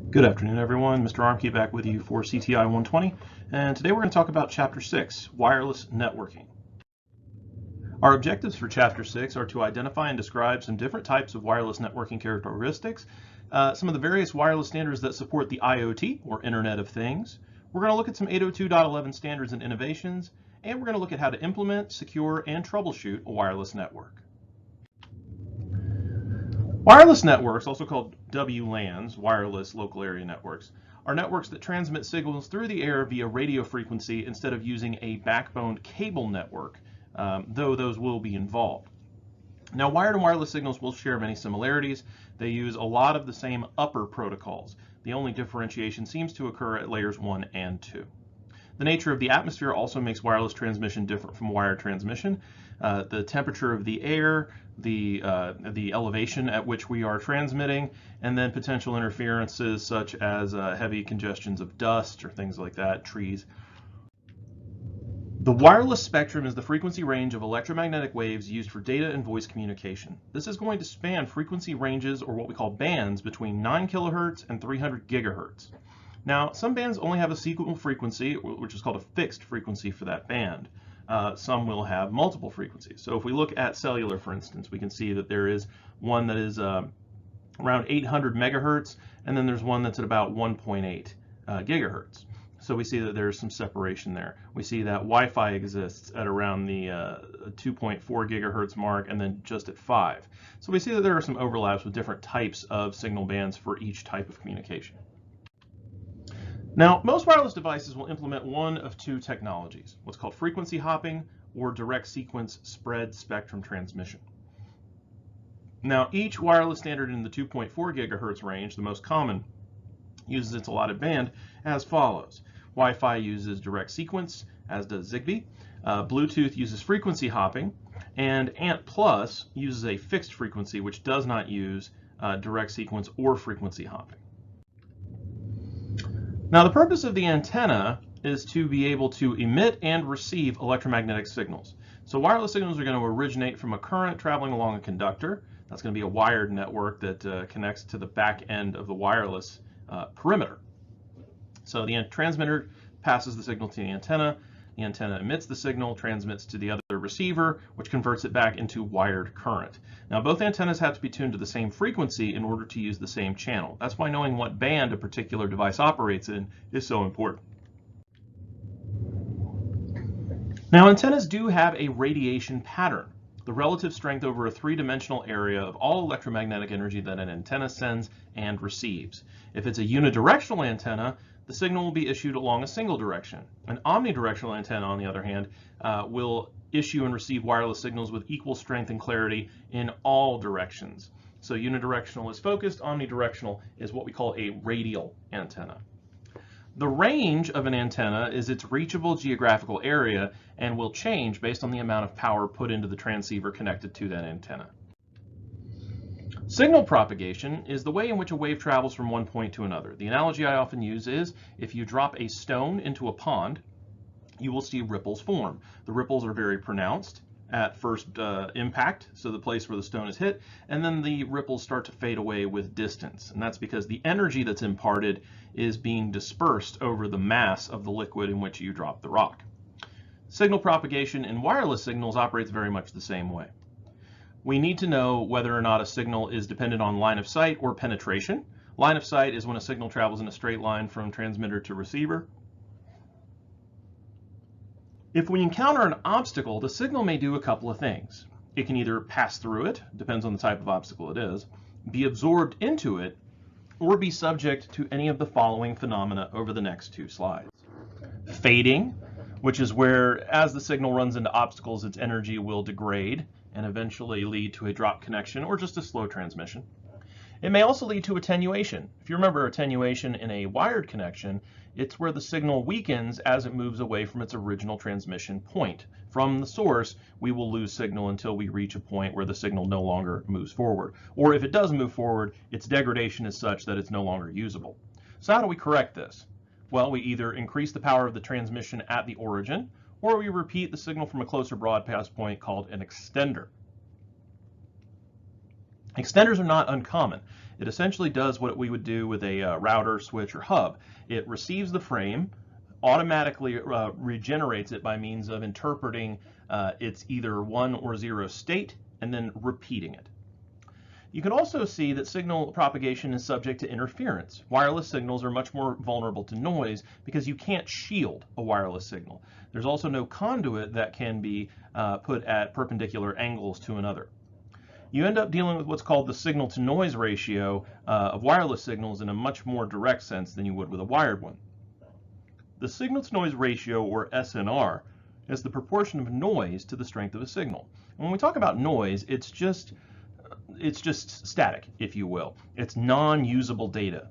Good afternoon, everyone. Mr. Armkey back with you for CTI 120, and today we're going to talk about Chapter 6, Wireless Networking. Our objectives for Chapter 6 are to identify and describe some different types of wireless networking characteristics, some of the various wireless standards that support the IoT, or Internet of Things. We're going to look at some 802.11 standards and innovations, and we're going to look at how to implement, secure, and troubleshoot a wireless network. Wireless networks, also called WLANs, wireless local area networks, are networks that transmit signals through the air via radio frequency instead of using a backbone cable network, though those will be involved. Now, wired and wireless signals will share many similarities. They use a lot of the same upper protocols. The only differentiation seems to occur at layers 1 and 2. The nature of the atmosphere also makes wireless transmission different from wired transmission. The temperature of the air, the elevation at which we are transmitting, and then potential interferences such as heavy congestions of dust or things like that, trees. The wireless spectrum is the frequency range of electromagnetic waves used for data and voice communication. This is going to span frequency ranges, or what we call bands, between 9 kilohertz and 300 gigahertz. Now, some bands only have a single frequency, which is called a fixed frequency for that band. Some will have multiple frequencies. So if we look at cellular, for instance, we can see that there is one that is around 800 megahertz, and then there's one that's at about 1.8 gigahertz. So we see that there's some separation there. We see that Wi-Fi exists at around the 2.4 gigahertz mark, and then just at 5. So we see that there are some overlaps with different types of signal bands for each type of communication. Now, most wireless devices will implement one of two technologies, what's called frequency hopping or direct sequence spread spectrum transmission. Now, each wireless standard in the 2.4 gigahertz range, the most common, uses its allotted band as follows. Wi-Fi uses direct sequence, as does Zigbee. Bluetooth uses frequency hopping, and ANT Plus uses a fixed frequency, which does not use direct sequence or frequency hopping. Now, the purpose of the antenna is to be able to emit and receive electromagnetic signals. So wireless signals are going to originate from a current traveling along a conductor. That's going to be a wired network that connects to the back end of the wireless perimeter. So the transmitter passes the signal to the antenna emits the signal, transmits to the other receiver, which converts it back into wired current. Now, both antennas have to be tuned to the same frequency in order to use the same channel. That's why knowing what band a particular device operates in is so important. Now, antennas do have a radiation pattern, the relative strength over a three-dimensional area of all electromagnetic energy that an antenna sends and receives. If it's a unidirectional antenna, the signal will be issued along a single direction. An omnidirectional antenna, on the other hand, will issue and receive wireless signals with equal strength and clarity in all directions. So unidirectional is focused, omnidirectional is what we call a radial antenna. The range of an antenna is its reachable geographical area and will change based on the amount of power put into the transceiver connected to that antenna. Signal propagation is the way in which a wave travels from one point to another. The analogy I often use is if you drop a stone into a pond, you will see ripples form. The ripples are very pronounced at first impact, so the place where the stone is hit, and then the ripples start to fade away with distance. And that's because the energy that's imparted is being dispersed over the mass of the liquid in which you drop the rock. Signal propagation in wireless signals operates very much the same way. We need to know whether or not a signal is dependent on line of sight or penetration. Line of sight is when a signal travels in a straight line from transmitter to receiver. If we encounter an obstacle, the signal may do a couple of things. It can either pass through it, depends on the type of obstacle it is, be absorbed into it, or be subject to any of the following phenomena over the next two slides. Fading, which is where as the signal runs into obstacles, its energy will degrade and eventually lead to a drop connection or just a slow transmission. It may also lead to attenuation. If you remember attenuation in a wired connection, it's where the signal weakens as it moves away from its original transmission point. From the source, we will lose signal until we reach a point where the signal no longer moves forward. Or if it does move forward, its degradation is such that it's no longer usable. So how do we correct this? Well, we either increase the power of the transmission at the origin, or we repeat the signal from a closer broadcast point called an extender. Extenders are not uncommon. It essentially does what we would do with a router, switch, or hub. It receives the frame, automatically regenerates it by means of interpreting its either 1 or 0 state and then repeating it. You can also see that signal propagation is subject to interference. Wireless signals are much more vulnerable to noise because you can't shield a wireless signal. There's also no conduit that can be put at perpendicular angles to another. You end up dealing with what's called the signal to noise ratio of wireless signals in a much more direct sense than you would with a wired one. The signal to noise ratio, or SNR, is the proportion of noise to the strength of a signal. And when we talk about noise, it's just static, if you will. It's non-usable data.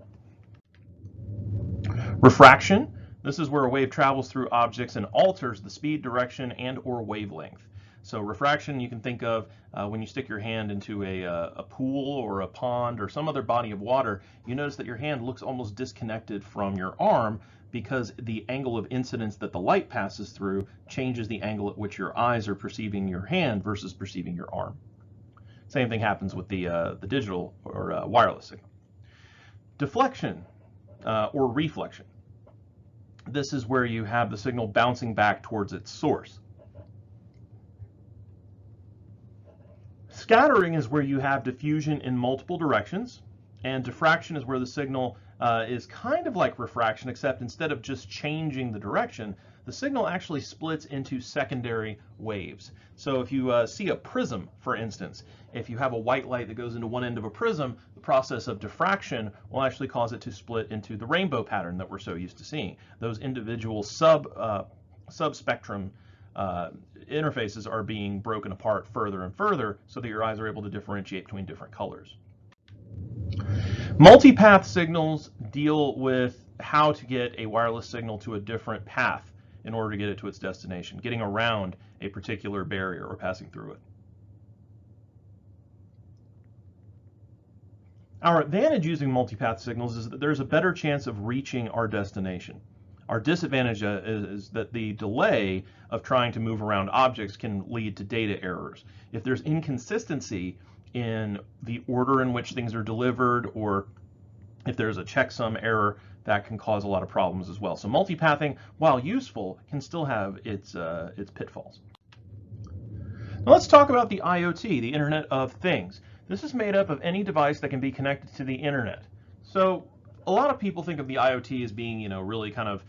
Refraction, this is where a wave travels through objects and alters the speed, direction, and or wavelength. So refraction you can think of when you stick your hand into a pool or a pond or some other body of water. You notice that your hand looks almost disconnected from your arm because the angle of incidence that the light passes through changes the angle at which your eyes are perceiving your hand versus perceiving your arm. Same thing happens with the digital or wireless signal. Deflection or reflection. This is where you have the signal bouncing back towards its source. Scattering is where you have diffusion in multiple directions, and diffraction is where the signal is kind of like refraction, except instead of just changing the direction, the signal actually splits into secondary waves. So if you see a prism, for instance, if you have a white light that goes into one end of a prism, the process of diffraction will actually cause it to split into the rainbow pattern that we're so used to seeing. Those individual subspectrum interfaces are being broken apart further and further so that your eyes are able to differentiate between different colors. Multipath signals deal with how to get a wireless signal to a different path in order to get it to its destination, getting around a particular barrier or passing through it. Our advantage using multipath signals is that there's a better chance of reaching our destination. Our disadvantage is that the delay of trying to move around objects can lead to data errors. If there's inconsistency in the order in which things are delivered, or if there's a checksum error, that can cause a lot of problems as well. So multipathing, while useful, can still have its pitfalls. Now let's talk about the IoT, the Internet of Things. This is made up of any device that can be connected to the internet. So a lot of people think of the IoT as being, really kind of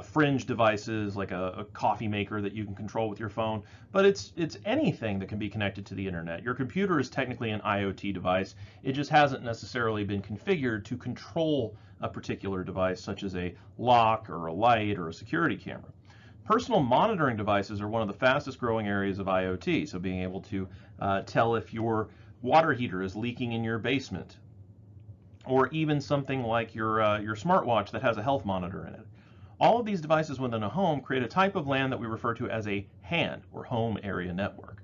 fringe devices like a coffee maker that you can control with your phone, but it's anything that can be connected to the internet. Your computer is technically an IoT device. It just hasn't necessarily been configured to control a particular device, such as a lock or a light or a security camera. Personal monitoring devices are one of the fastest growing areas of IoT, so being able to tell if your water heater is leaking in your basement, or even something like your smartwatch that has a health monitor in it. All of these devices within a home create a type of LAN that we refer to as a HAN, or Home Area Network.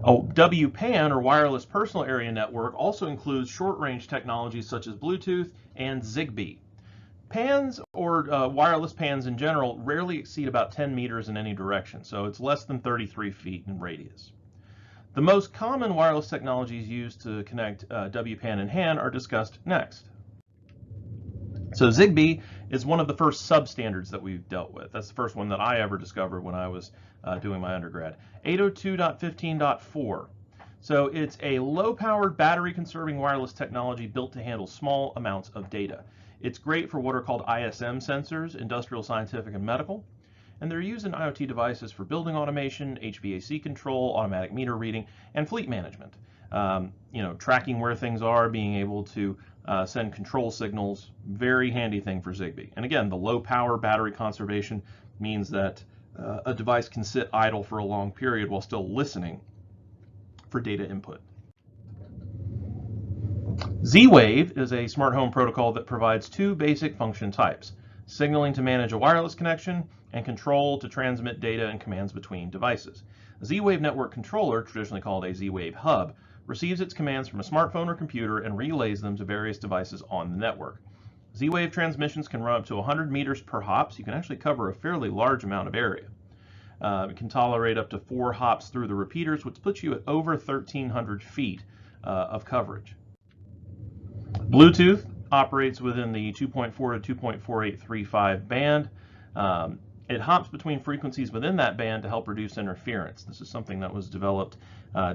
A WPAN, or Wireless Personal Area Network, also includes short-range technologies such as Bluetooth and Zigbee. PANs, or wireless PANs in general, rarely exceed about 10 meters in any direction, so it's less than 33 feet in radius. The most common wireless technologies used to connect WPAN and HAN are discussed next. So Zigbee is one of the first substandards that we've dealt with. That's the first one that I ever discovered when I was doing my undergrad. 802.15.4. So it's a low-powered, battery-conserving wireless technology built to handle small amounts of data. It's great for what are called ISM sensors, industrial, scientific, and medical. And they're used in IoT devices for building automation, HVAC control, automatic meter reading, and fleet management. Tracking where things are, being able to send control signals, very handy thing for Zigbee. And again, the low power battery conservation means that a device can sit idle for a long period while still listening for data input. Z-Wave is a smart home protocol that provides two basic function types: signaling to manage a wireless connection, and control to transmit data and commands between devices. A Z-Wave network controller, traditionally called a Z-Wave hub, receives its commands from a smartphone or computer and relays them to various devices on the network. Z-Wave transmissions can run up to 100 meters per hop, so you can actually cover a fairly large amount of area. It can tolerate up to 4 hops through the repeaters, which puts you at over 1,300 feet of coverage. Bluetooth operates within the 2.4 to 2.4835 band. It hops between frequencies within that band to help reduce interference. This is something that was developed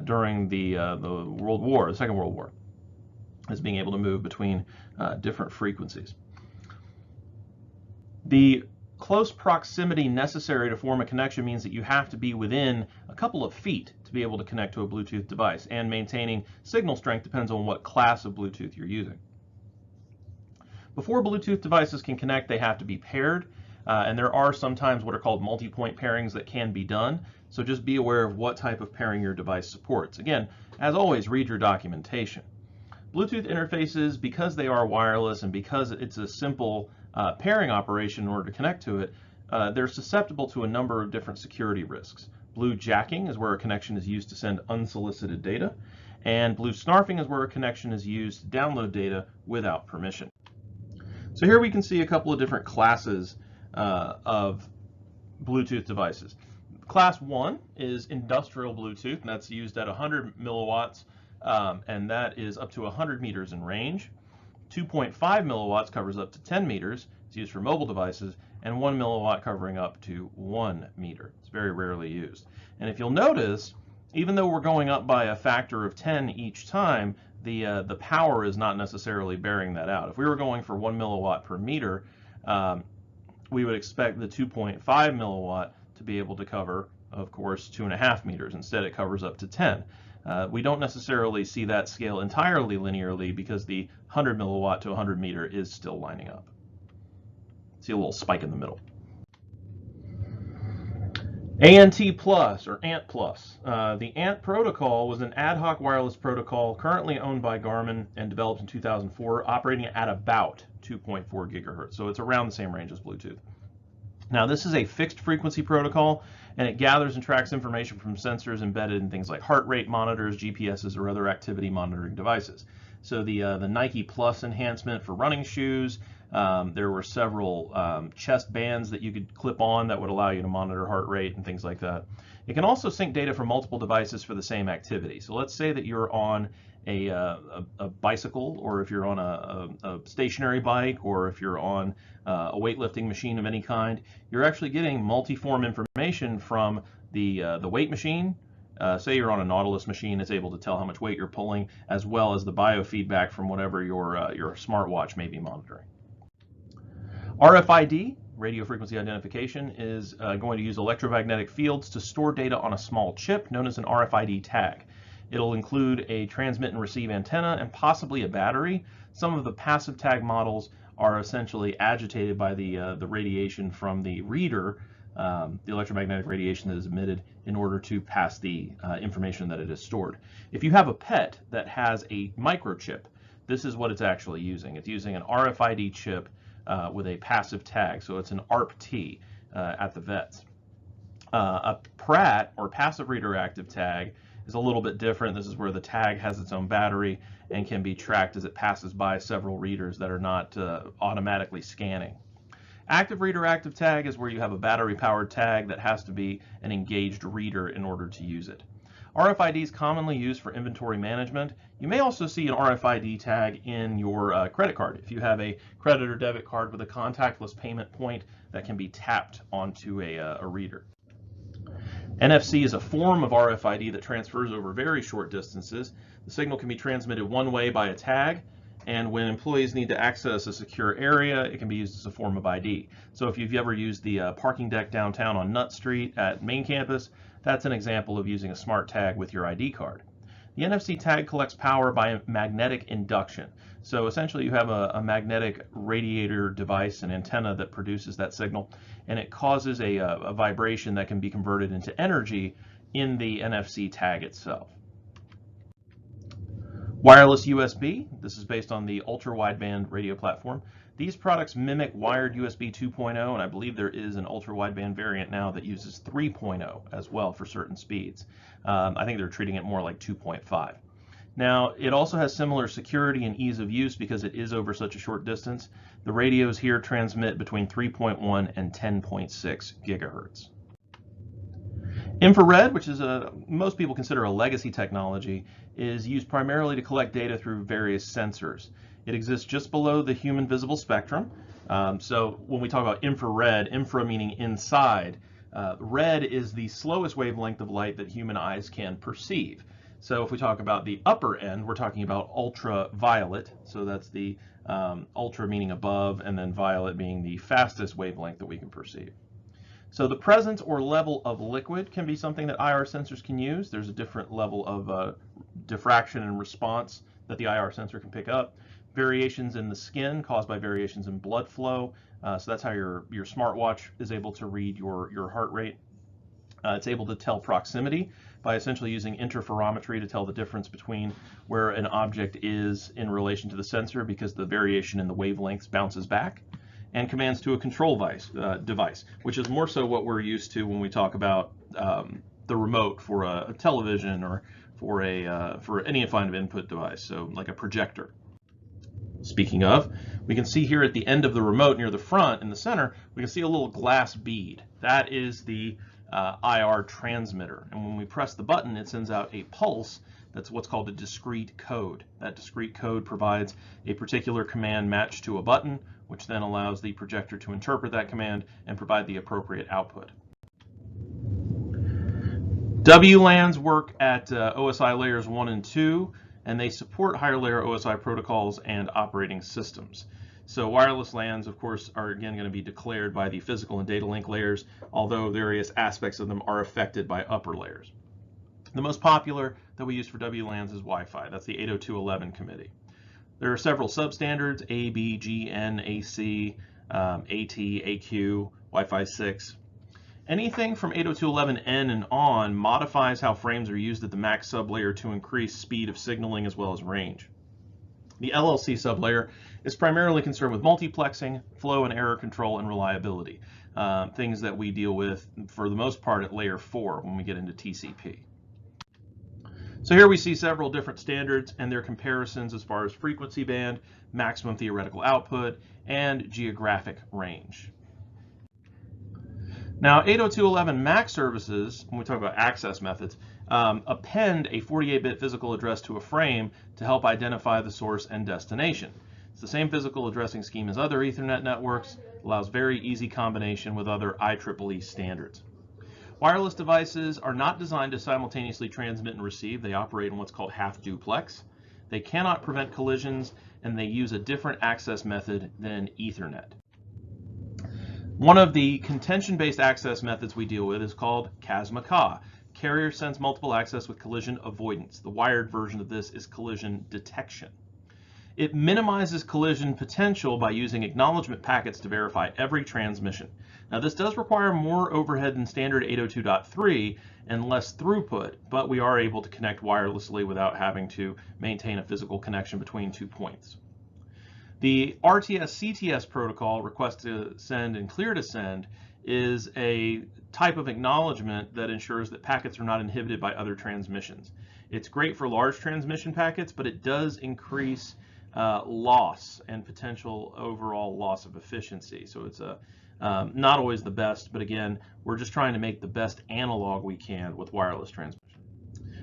during the Second World War, as being able to move between different frequencies. The close proximity necessary to form a connection means that you have to be within a couple of feet to be able to connect to a Bluetooth device, and maintaining signal strength depends on what class of Bluetooth you're using. Before Bluetooth devices can connect, they have to be paired, and there are sometimes what are called multi-point pairings that can be done, so just be aware of what type of pairing your device supports. Again, as always, read your documentation. Bluetooth interfaces, because they are wireless and because it's a simple pairing operation in order to connect to it, they're susceptible to a number of different security risks. Blue jacking is where a connection is used to send unsolicited data, and blue snarfing is where a connection is used to download data without permission. So here we can see a couple of different classes of Bluetooth devices. Class 1 is industrial Bluetooth, and that's used at 100 milliwatts, and that is up to 100 meters in range. 2.5 milliwatts covers up to 10 meters. It's used for mobile devices, and 1 milliwatt covering up to 1 meter. It's very rarely used. And if you'll notice, even though we're going up by a factor of 10 each time, the power is not necessarily bearing that out. If we were going for 1 milliwatt per meter, we would expect the 2.5 milliwatt to be able to cover, of course, 2.5 meters. Instead, it covers up to 10. We don't necessarily see that scale entirely linearly because the 100 milliwatt to 100 meter is still lining up. See a little spike in the middle. ANT Plus, or ANT Plus. The ANT protocol was an ad hoc wireless protocol currently owned by Garmin and developed in 2004, operating at about 2.4 gigahertz. So it's around the same range as Bluetooth. Now, this is a fixed frequency protocol, and it gathers and tracks information from sensors embedded in things like heart rate monitors, GPSs, or other activity monitoring devices. So the Nike Plus enhancement for running shoes, there were several chest bands that you could clip on that would allow you to monitor heart rate and things like that. It can also sync data from multiple devices for the same activity. So let's say that you're on a bicycle, or if you're on a stationary bike, or if you're on a weightlifting machine of any kind, you're actually getting multiform information from the weight machine. Say you're on a Nautilus machine, it's able to tell how much weight you're pulling, as well as the biofeedback from whatever your smartwatch may be monitoring. RFID, radio frequency identification, is going to use electromagnetic fields to store data on a small chip known as an RFID tag. It'll include a transmit and receive antenna and possibly a battery. Some of the passive tag models are essentially agitated by the radiation from the reader, the electromagnetic radiation that is emitted, in order to pass the information that it is stored. If you have a pet that has a microchip, this is what it's actually using. It's using an RFID chip with a passive tag, so it's an ARP-T at the vets. A PRAT, or passive reader active tag, is a little bit different. This is where the tag has its own battery and can be tracked as it passes by several readers that are not automatically scanning. Active reader active tag is where you have a battery powered tag that has to be an engaged reader in order to use it. RFID is commonly used for inventory management. You may also see an RFID tag in your credit card if you have a credit or debit card with a contactless payment point that can be tapped onto a reader. NFC is a form of RFID that transfers over very short distances. The signal can be transmitted one way by a tag, and when employees need to access a secure area, it can be used as a form of ID. So if you've ever used the parking deck downtown on Nutt Street at main campus, that's an example of using a smart tag with your ID card. The NFC tag collects power by magnetic induction. So essentially you have a magnetic radiator device, an antenna that produces that signal, and it causes a vibration that can be converted into energy in the NFC tag itself. Wireless USB, this is based on the ultra-wideband radio platform. These products mimic wired USB 2.0, and I believe there is an ultra-wideband variant now that uses 3.0 as well for certain speeds. I think they're treating it more like 2.5. Now, it also has similar security and ease of use because it is over such a short distance. The radios here transmit between 3.1 and 10.6 gigahertz. Infrared, which is most people consider a legacy technology, is used primarily to collect data through various sensors. It exists just below the human visible spectrum. So when we talk about infrared, infra meaning inside, red is the slowest wavelength of light that human eyes can perceive. So if we talk about the upper end, we're talking about ultraviolet. So that's the ultra meaning above, and then violet being the fastest wavelength that we can perceive. So the presence or level of liquid can be something that IR sensors can use. There's a different level of diffraction and response that the IR sensor can pick up. Variations in the skin caused by variations in blood flow. So that's how your smartwatch is able to read your heart rate. It's able to tell proximity by essentially using interferometry to tell the difference between where an object is in relation to the sensor, because the variation in the wavelengths bounces back, and commands to a control device, which is more so what we're used to when we talk about the remote for a television or for any kind of input device, so like a projector. Speaking of, we can see here at the end of the remote near the front in the center, we can see a little glass bead. That is the IR transmitter, and when we press the button, it sends out a pulse. That's what's called a discrete code. That discrete code provides a particular command matched to a button, which then allows the projector to interpret that command and provide the appropriate output. WLANs work at OSI layers 1 and 2, and they support higher layer OSI protocols and operating systems. So wireless LANs, of course, are again going to be declared by the physical and data link layers, although various aspects of them are affected by upper layers. The most popular that we use for WLANs is Wi-Fi. That's the 802.11 committee. There are several substandards: A, B, G, N, AC, AT, AQ, Wi-Fi 6. Anything from 802.11n and on modifies how frames are used at the MAC sublayer to increase speed of signaling as well as range. The LLC sublayer is primarily concerned with multiplexing, flow and error control, and reliability, things that we deal with for the most part at layer 4 when we get into TCP. So here we see several different standards and their comparisons as far as frequency band, maximum theoretical output, and geographic range. Now, 802.11 MAC services, when we talk about access methods, append a 48-bit physical address to a frame to help identify the source and destination. It's the same physical addressing scheme as other Ethernet networks, allows very easy combination with other IEEE standards. Wireless devices are not designed to simultaneously transmit and receive. They operate in what's called half duplex. They cannot prevent collisions, and they use a different access method than Ethernet. One of the contention-based access methods we deal with is called CASMA-CA. Carrier sends multiple access with collision avoidance. The wired version of this is collision detection. It minimizes collision potential by using acknowledgement packets to verify every transmission. Now, this does require more overhead than standard 802.3 and less throughput, but we are able to connect wirelessly without having to maintain a physical connection between 2 points. The RTS-CTS protocol, request to send and clear to send, is a type of acknowledgement that ensures that packets are not inhibited by other transmissions. It's great for large transmission packets, but it does increase loss and potential overall loss of efficiency. So it's not always the best, but again, we're just trying to make the best analog we can with wireless transmission.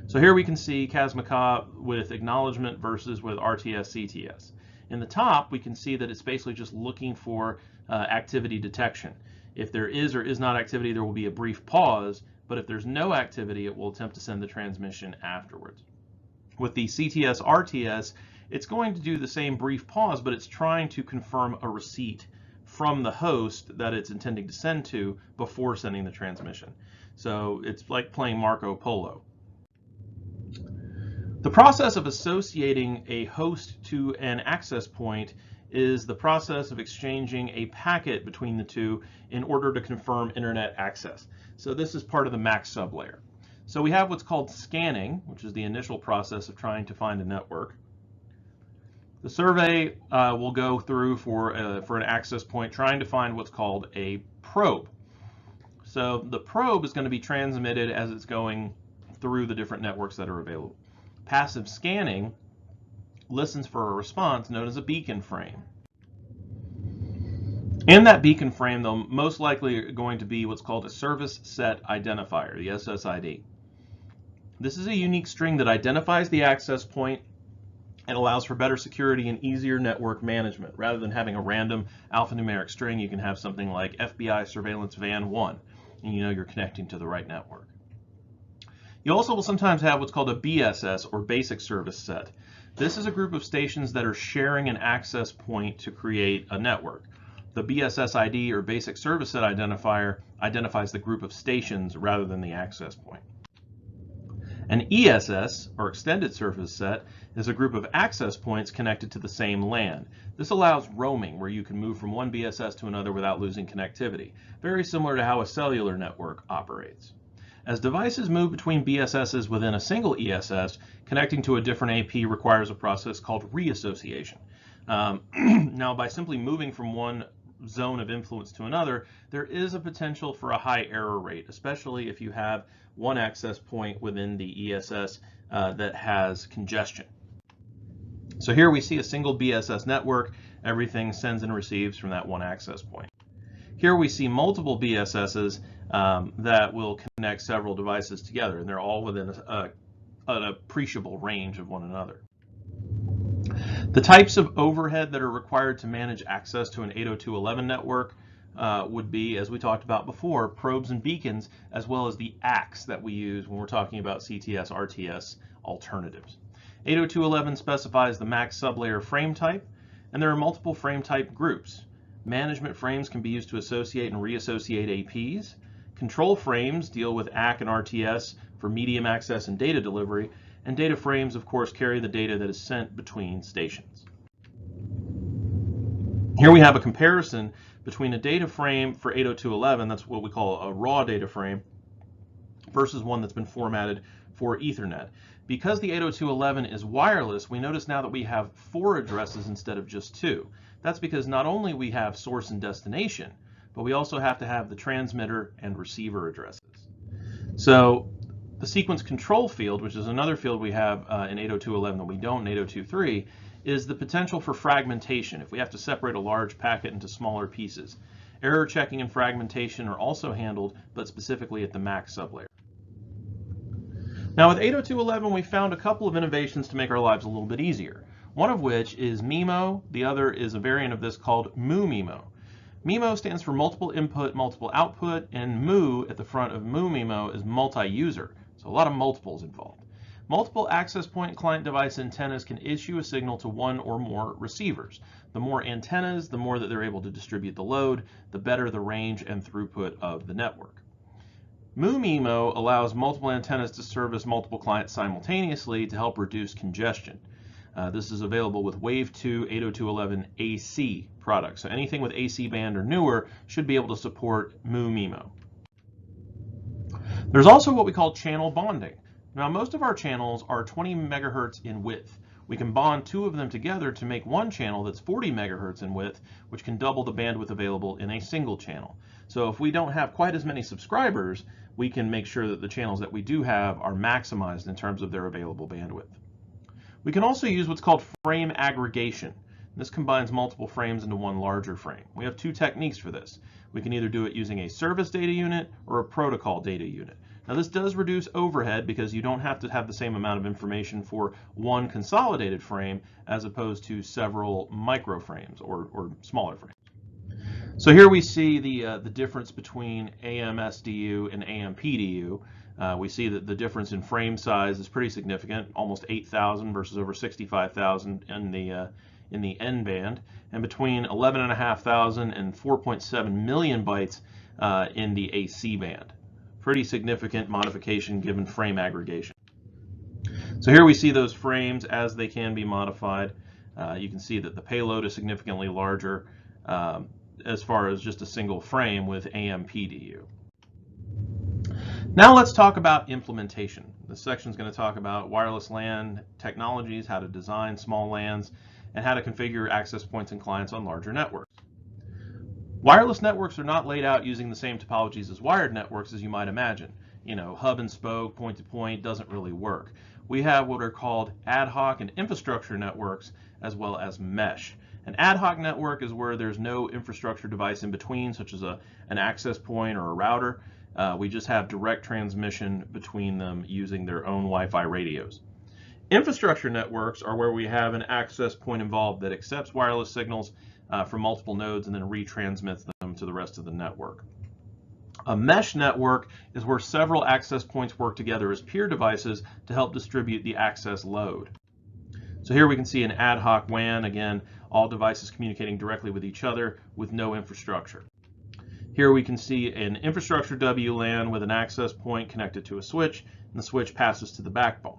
So here we can see CASMA-CA with acknowledgement versus with RTS-CTS. In the top, we can see that it's basically just looking for activity detection. If there is or is not activity, there will be a brief pause, but if there's no activity, it will attempt to send the transmission afterwards. With the CTS-RTS, it's going to do the same brief pause, but it's trying to confirm a receipt from the host that it's intending to send to before sending the transmission. So it's like playing Marco Polo. The process of associating a host to an access point is the process of exchanging a packet between the two in order to confirm internet access. So this is part of the MAC sublayer. So we have what's called scanning, which is the initial process of trying to find a network. The survey will go through for an access point trying to find what's called a probe. So the probe is going to be transmitted as it's going through the different networks that are available. Passive scanning listens for a response known as a beacon frame. In that beacon frame, though, most likely going to be what's called a service set identifier, the SSID. This is a unique string that identifies the access point It allows for better security and easier network management. Rather than having a random alphanumeric string, you can have something like FBI surveillance van 1, and you know you're connecting to the right network. You also will sometimes have what's called a BSS, or basic service set. This is a group of stations that are sharing an access point to create a network. The BSS ID, or basic service set identifier, identifies the group of stations rather than the access point. An ESS, or extended service set, is a group of access points connected to the same LAN. This allows roaming, where you can move from one BSS to another without losing connectivity, very similar to how a cellular network operates. As devices move between BSSs within a single ESS, connecting to a different AP requires a process called reassociation. Now, by simply moving from one zone of influence to another, there is a potential for a high error rate, especially if you have one access point within the ESS that has congestion. So here we see a single BSS network. Everything sends and receives from that one access point. Here we see multiple BSSs that will connect several devices together, and they're all within an appreciable range of one another. The types of overhead that are required to manage access to an 802.11 network would be, as we talked about before, probes and beacons, as well as the ACKs that we use when we're talking about CTS, RTS alternatives. 802.11 specifies the max sublayer frame type, and there are multiple frame type groups. Management frames can be used to associate and reassociate APs. Control frames deal with ACK and RTS for medium access and data delivery, and data frames, of course, carry the data that is sent between stations. Here we have a comparison between a data frame for 802.11, that's what we call a raw data frame, versus one that's been formatted for Ethernet. Because the 802.11 is wireless, we notice now that we have 4 addresses instead of just 2. That's because not only we have source and destination, but we also have to have the transmitter and receiver addresses. So the sequence control field, which is another field we have in 802.11 that we don't in 802.3, is the potential for fragmentation if we have to separate a large packet into smaller pieces. Error checking and fragmentation are also handled, but specifically at the max sublayer. Now with 802.11, we found a couple of innovations to make our lives a little bit easier. One of which is MIMO, the other is a variant of this called MU-MIMO. MIMO stands for multiple input, multiple output, and MU at the front of MU-MIMO is multi-user, so a lot of multiples involved. Multiple access point client device antennas can issue a signal to one or more receivers. The more antennas, the more that they're able to distribute the load, the better the range and throughput of the network. MU-MIMO allows multiple antennas to service multiple clients simultaneously to help reduce congestion. This is available with Wave 2 802.11 AC products. So anything with AC band or newer should be able to support MU-MIMO. There's also what we call channel bonding. Now most of our channels are 20 megahertz in width. We can bond 2 of them together to make one channel that's 40 megahertz in width, which can double the bandwidth available in a single channel. So if we don't have quite as many subscribers, we can make sure that the channels that we do have are maximized in terms of their available bandwidth. We can also use what's called frame aggregation. This combines multiple frames into one larger frame. We have 2 techniques for this. We can either do it using a service data unit or a protocol data unit. Now this does reduce overhead because you don't have to have the same amount of information for one consolidated frame as opposed to several micro frames or smaller frames. So here we see the difference between AM-SDU and AM-PDU. We see that the difference in frame size is pretty significant, almost 8,000 versus over 65,000 in the N band, and between 11,500 and 4.7 million bytes in the AC band. Pretty significant modification given frame aggregation. So here we see those frames as they can be modified. You can see that the payload is significantly larger as far as just a single frame with AM-PDU. Now let's talk about implementation. This section is going to talk about wireless LAN technologies, how to design small LANs, and how to configure access points and clients on larger networks. Wireless networks are not laid out using the same topologies as wired networks as you might imagine. You know, hub and spoke, point to point doesn't really work. We have what are called ad hoc and infrastructure networks as well as mesh. An ad hoc network is where there's no infrastructure device in between, such as an access point or a router. We just have direct transmission between them using their own Wi-Fi radios. Infrastructure networks are where we have an access point involved that accepts wireless signals from multiple nodes and then retransmits them to the rest of the network. A mesh network is where several access points work together as peer devices to help distribute the access load. So here we can see an ad hoc WAN, again, all devices communicating directly with each other with no infrastructure. Here we can see an infrastructure WLAN with an access point connected to a switch, and the switch passes to the backbone.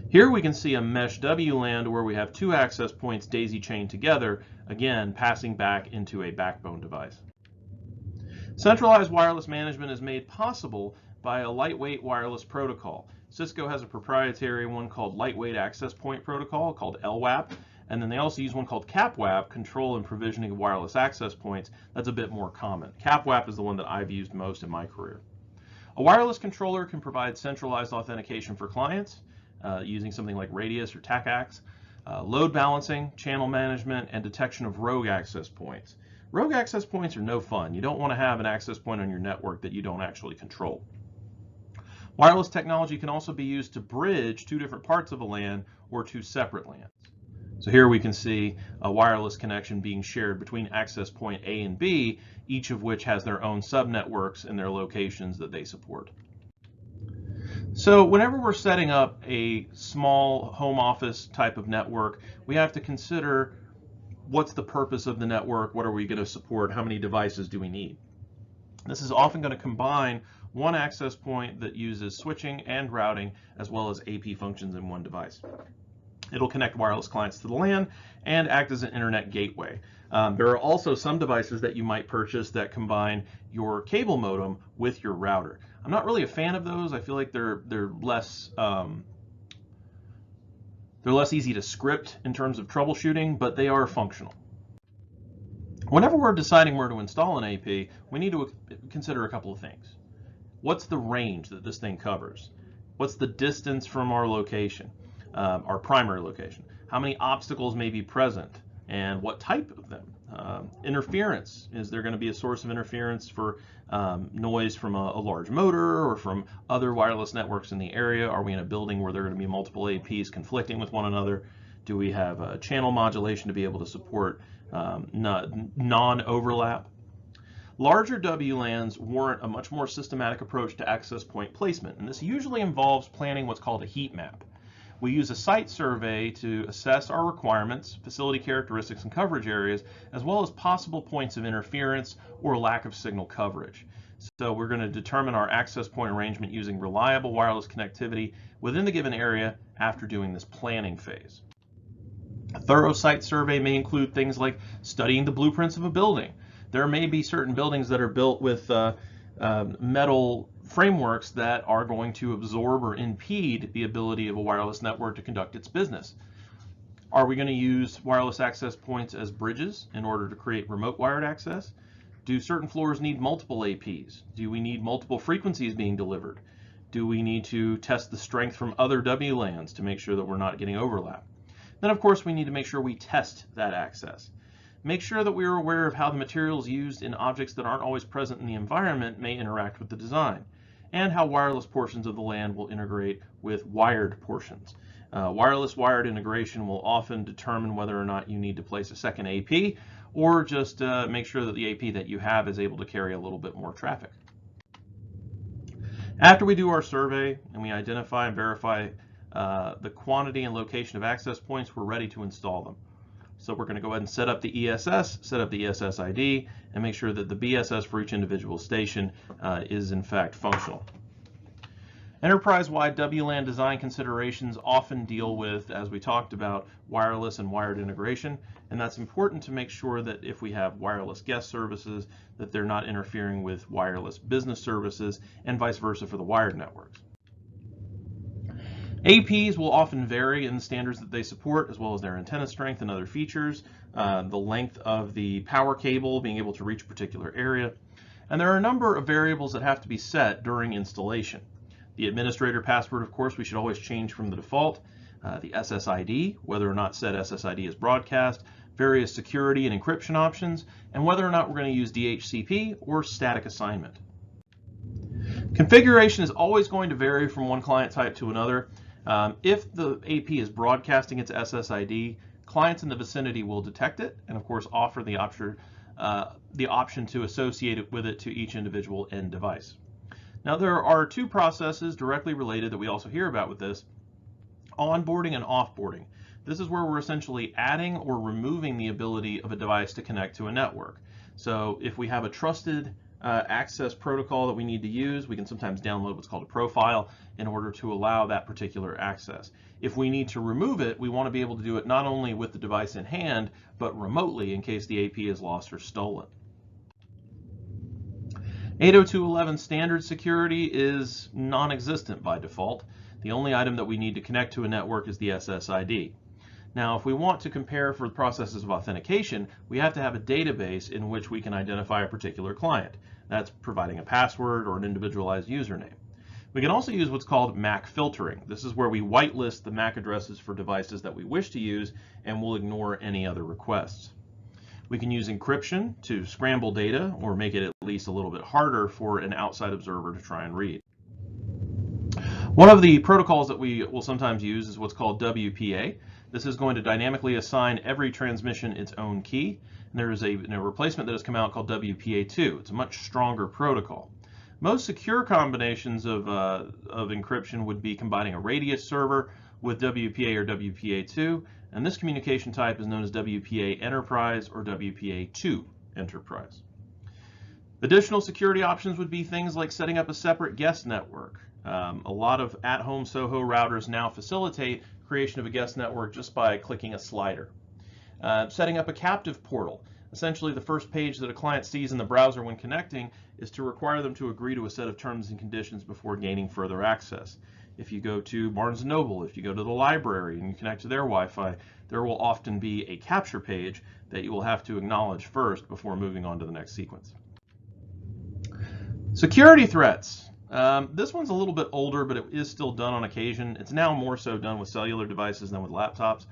Here we can see a mesh WLAN where we have two access points daisy chained together, again passing back into a backbone device. Centralized wireless management is made possible by a lightweight wireless protocol. Cisco has a proprietary one called Lightweight Access Point Protocol, called LWAP, and then they also use one called CAPWAP, Control and Provisioning of Wireless Access Points. That's a bit more common. CAPWAP is the one that I've used most in my career. A wireless controller can provide centralized authentication for clients using something like Radius or TACACS, load balancing, channel management, and detection of rogue access points. Rogue access points are no fun. You don't want to have an access point on your network that you don't actually control. Wireless technology can also be used to bridge two different parts of a LAN or two separate LANs. So here we can see a wireless connection being shared between access point A and B, each of which has their own subnetworks and their locations that they support. So whenever we're setting up a small home office type of network, we have to consider what's the purpose of the network, what are we going to support, how many devices do we need. This is often going to combine one access point that uses switching and routing as well as AP functions in one device. It'll connect wireless clients to the LAN and act as an internet gateway. There are also some devices that you might purchase that combine your cable modem with your router. I'm not really a fan of those. I feel like they're less easy to script in terms of troubleshooting, but they are functional. Whenever we're deciding where to install an AP, we need to consider a couple of things. What's the range that this thing covers? What's the distance from our location, our primary location? How many obstacles may be present, and what type of them? Interference, is there going to be a source of interference for noise from a large motor or from other wireless networks in the area? Are we in a building where there are going to be multiple APs conflicting with one another? Do we have channel modulation to be able to support non-overlap? Larger WLANs warrant a much more systematic approach to access point placement, and this usually involves planning what's called a heat map. We use a site survey to assess our requirements, facility characteristics, and coverage areas, as well as possible points of interference or lack of signal coverage. So we're going to determine our access point arrangement using reliable wireless connectivity within the given area after doing this planning phase. A thorough site survey may include things like studying the blueprints of a building. There may be certain buildings that are built with metal frameworks that are going to absorb or impede the ability of a wireless network to conduct its business. Are we going to use wireless access points as bridges in order to create remote wired access? Do certain floors need multiple APs? Do we need multiple frequencies being delivered? Do we need to test the strength from other WLANs to make sure that we're not getting overlap? Then of course we need to make sure we test that access. Make sure that we are aware of how the materials used in objects that aren't always present in the environment may interact with the design, and how wireless portions of the LAN will integrate with wired portions. Wireless wired integration will often determine whether or not you need to place a second AP, or just make sure that the AP that you have is able to carry a little bit more traffic. After we do our survey and we identify and verify the quantity and location of access points, we're ready to install them. So we're going to go ahead and set up the ESS, set up the ESS ID, and make sure that the BSS for each individual station is in fact functional. Enterprise-wide WLAN design considerations often deal with, as we talked about, wireless and wired integration, and that's important to make sure that if we have wireless guest services, that they're not interfering with wireless business services, and vice versa for the wired networks. APs will often vary in the standards that they support, as well as their antenna strength and other features, the length of the power cable being able to reach a particular area, and there are a number of variables that have to be set during installation. The administrator password, of course, we should always change from the default, the SSID, whether or not said SSID is broadcast, various security and encryption options, and whether or not we're going to use DHCP or static assignment. Configuration is always going to vary from one client type to another. If the AP is broadcasting its SSID, clients in the vicinity will detect it and, of course, offer the option to associate it with it to each individual end device. Now, there are two processes directly related that we also hear about with this: onboarding and offboarding. This is where we're essentially adding or removing the ability of a device to connect to a network. So if we have a trusted access protocol that we need to use, we can sometimes download what's called a profile in order to allow that particular access. If we need to remove it, we want to be able to do it not only with the device in hand, but remotely in case the AP is lost or stolen. 802.11 standard security is non-existent by default. The only item that we need to connect to a network is the SSID. Now, if we want to compare for the processes of authentication, we have to have a database in which we can identify a particular client. That's providing a password or an individualized username. We can also use what's called MAC filtering. This is where we whitelist the MAC addresses for devices that we wish to use, and we'll ignore any other requests. We can use encryption to scramble data or make it at least a little bit harder for an outside observer to try and read. One of the protocols that we will sometimes use is what's called WPA. This is going to dynamically assign every transmission its own key. And there is a replacement that has come out called WPA2. It's a much stronger protocol. Most secure combinations of encryption would be combining a radius server with WPA or WPA2, and this communication type is known as WPA Enterprise or WPA2 Enterprise. Additional security options would be things like setting up a separate guest network. A lot of at-home SOHO routers now facilitate creation of a guest network just by clicking a slider. Setting up a captive portal. Essentially, the first page that a client sees in the browser when connecting is to require them to agree to a set of terms and conditions before gaining further access. If you go to Barnes & Noble, if you go to the library and you connect to their Wi-Fi, there will often be a capture page that you will have to acknowledge first before moving on to the next sequence. Security threats. This one's a little bit older, but it is still done on occasion. It's now more so done with cellular devices than with laptops.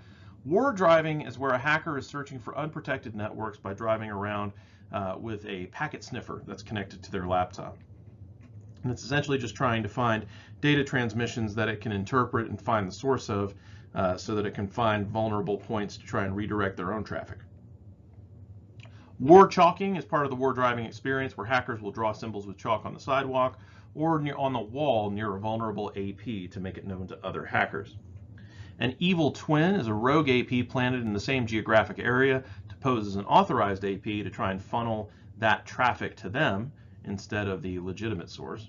War driving is where a hacker is searching for unprotected networks by driving around with a packet sniffer that's connected to their laptop. And it's essentially just trying to find data transmissions that it can interpret and find the source of so that it can find vulnerable points to try and redirect their own traffic. War chalking is part of the war driving experience, where hackers will draw symbols with chalk on the sidewalk or on the wall near a vulnerable AP to make it known to other hackers. An evil twin is a rogue AP planted in the same geographic area to pose as an authorized AP to try and funnel that traffic to them instead of the legitimate source.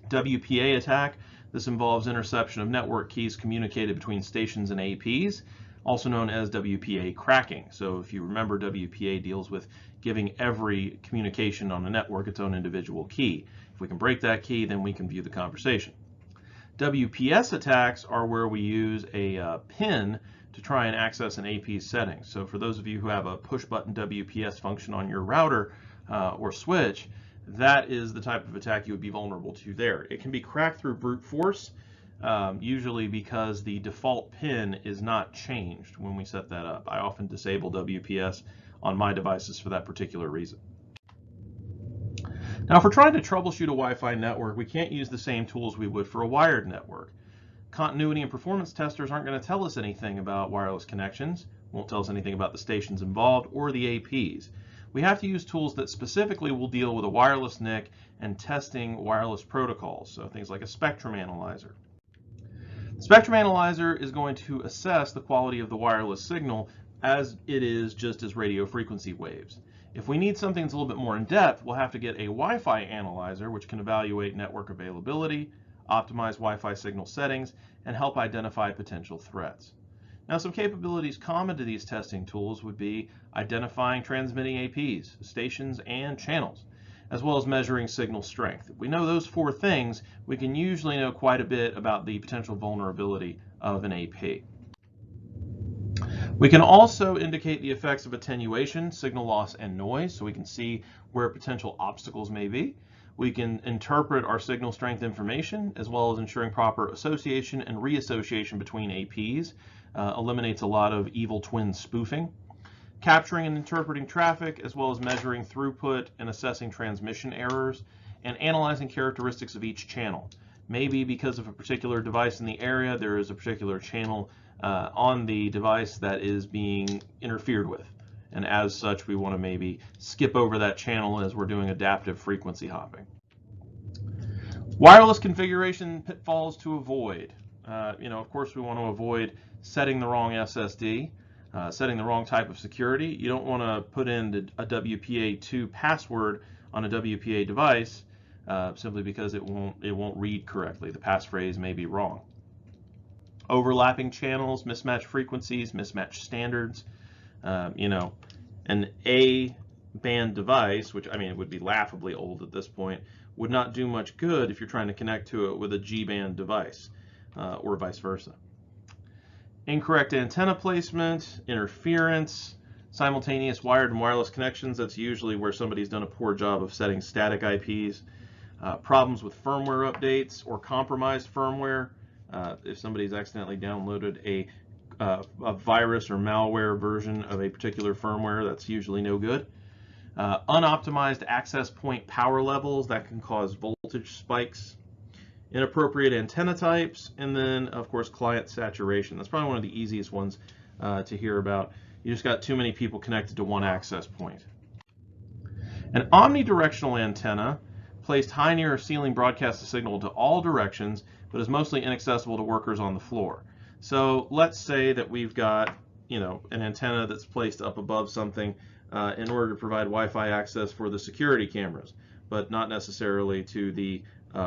WPA attack. This involves interception of network keys communicated between stations and APs, also known as WPA cracking. So if you remember, WPA deals with giving every communication on a network its own individual key. If we can break that key, then we can view the conversation. WPS attacks are where we use a PIN to try and access an AP's settings. So for those of you who have a push-button WPS function on your router or switch, that is the type of attack you would be vulnerable to there. It can be cracked through brute force, usually because the default PIN is not changed when we set that up. I often disable WPS on my devices for that particular reason. Now, if we're trying to troubleshoot a Wi-Fi network, we can't use the same tools we would for a wired network. Continuity and performance testers aren't going to tell us anything about wireless connections, won't tell us anything about the stations involved or the APs. We have to use tools that specifically will deal with a wireless NIC and testing wireless protocols, so things like a spectrum analyzer. The spectrum analyzer is going to assess the quality of the wireless signal as it is just as radio frequency waves. If we need something that's a little bit more in depth, we'll have to get a Wi-Fi analyzer, which can evaluate network availability, optimize Wi-Fi signal settings, and help identify potential threats. Now, some capabilities common to these testing tools would be identifying transmitting APs, stations, and channels, as well as measuring signal strength. If we know those four things, we can usually know quite a bit about the potential vulnerability of an AP. We can also indicate the effects of attenuation, signal loss, and noise, so we can see where potential obstacles may be. We can interpret our signal strength information, as well as ensuring proper association and reassociation between APs. Eliminates a lot of evil twin spoofing. Capturing and interpreting traffic, as well as measuring throughput and assessing transmission errors, and analyzing characteristics of each channel. Maybe because of a particular device in the area, there is a particular channel on the device that is being interfered with. And as such, we want to maybe skip over that channel as we're doing adaptive frequency hopping. Wireless configuration pitfalls to avoid. Of course, we want to avoid setting the wrong SSD, setting the wrong type of security. You don't want to put in a WPA2 password on a WPA device simply because it won't read correctly. The passphrase may be wrong. Overlapping channels, mismatched frequencies, mismatched standards. An A-band device, which it would be laughably old at this point, would not do much good if you're trying to connect to it with a G-band device, or vice versa. Incorrect antenna placement, interference, simultaneous wired and wireless connections. That's usually where somebody's done a poor job of setting static IPs. Problems with firmware updates or compromised firmware. If somebody's accidentally downloaded a virus or malware version of a particular firmware, that's usually no good. Unoptimized access point power levels, that can cause voltage spikes. Inappropriate antenna types, and then of course client saturation. That's probably one of the easiest ones to hear about. You just got too many people connected to one access point. An omnidirectional antenna placed high near a ceiling broadcasts a signal to all directions, but is mostly inaccessible to workers on the floor. So let's say that we've got an antenna that's placed up above something in order to provide Wi-Fi access for the security cameras, but not necessarily to the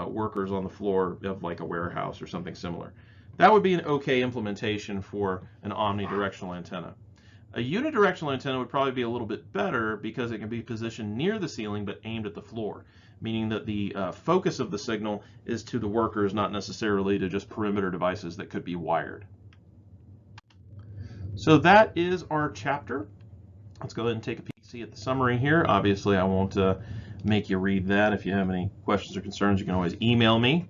workers on the floor of like a warehouse or something similar. That would be an okay implementation for an omnidirectional antenna. A unidirectional antenna would probably be a little bit better because it can be positioned near the ceiling but aimed at the floor, meaning that the focus of the signal is to the workers, not necessarily to just perimeter devices that could be wired. So that is our chapter. Let's go ahead and take a peek at the summary here. Obviously, I won't make you read that. If you have any questions or concerns, you can always email me,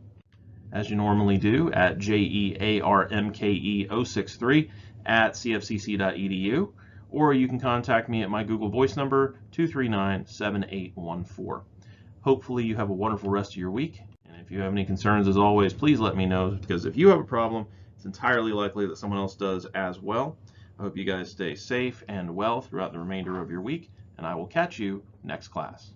as you normally do, at jearmke063@cfcc.edu, or you can contact me at my Google Voice number, 239-7814. Hopefully you have a wonderful rest of your week, and if you have any concerns, as always, please let me know, because if you have a problem, it's entirely likely that someone else does as well. I hope you guys stay safe and well throughout the remainder of your week, and I will catch you next class.